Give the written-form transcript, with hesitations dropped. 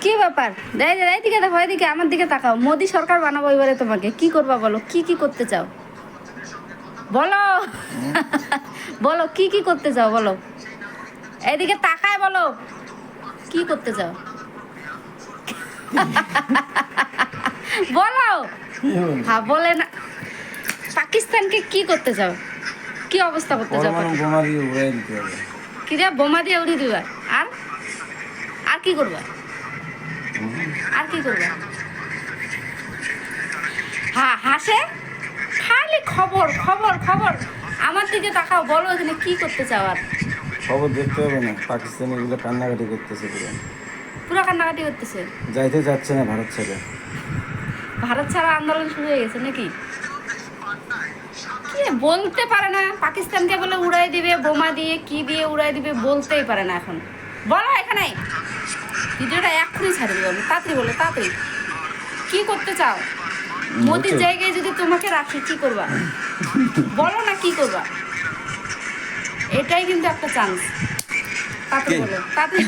কি ব্যাপার? এইদিকে দেখো, এদিকে আমার দিকে তাকাও। মোদি সরকার বানাবো এবারে তোমাকে। কি করবা বলো, কি কি করতে চাও বলো। বলো কি কি করতে চাও বলো, এইদিকে তাকায় বলো কি করতে চাও। বলো। হ্যাঁ বলে না। পাকিস্তানকে কি করতে চাও, কি অবস্থা করতে চাও? পরমাণু বোমা দিয়ে উড়াই দিতে হবে। কি রে, বোমা দিয়ে উড়িয়ে দিবা? আর আর কি করবা, আর কি করবা? হ্যাঁ হাসে, খালি খবর খবর খবর। আমার দিকে তাকাও, বলো এখানে কি করতে চাও। আর খবর দেখতে হবে না, পাকিস্তানি এগুলো কান্নাকাটি করতেছে পুরো। পুরো কান্নাকাটি করতেছে, যাইতে যাচ্ছে না ভারত ছেড়ে। ভারত ছাড়া আন্দোলন শুরু হয়ে গেছে নাকি? কি বলতে পারে না, পাকিস্তানকে বলে উড়াই দিবে বোমা দিয়ে, কি দিয়ে উড়াই দিবে বলতেই পারে না এখন। বলো এখানে, ভিডিওটা এক্ষুনি ছাড়ে দিবে, তাড়াতাড়ি বলো তাড়াতাড়ি। কি করতে চাও? মোদির জায়গায় যদি তোমাকে রাখি কি করবা বলো না, কি করবা? এটাই কিন্তু একটা চান্স। তাড়াতাড়ি বলো তাড়াতাড়ি।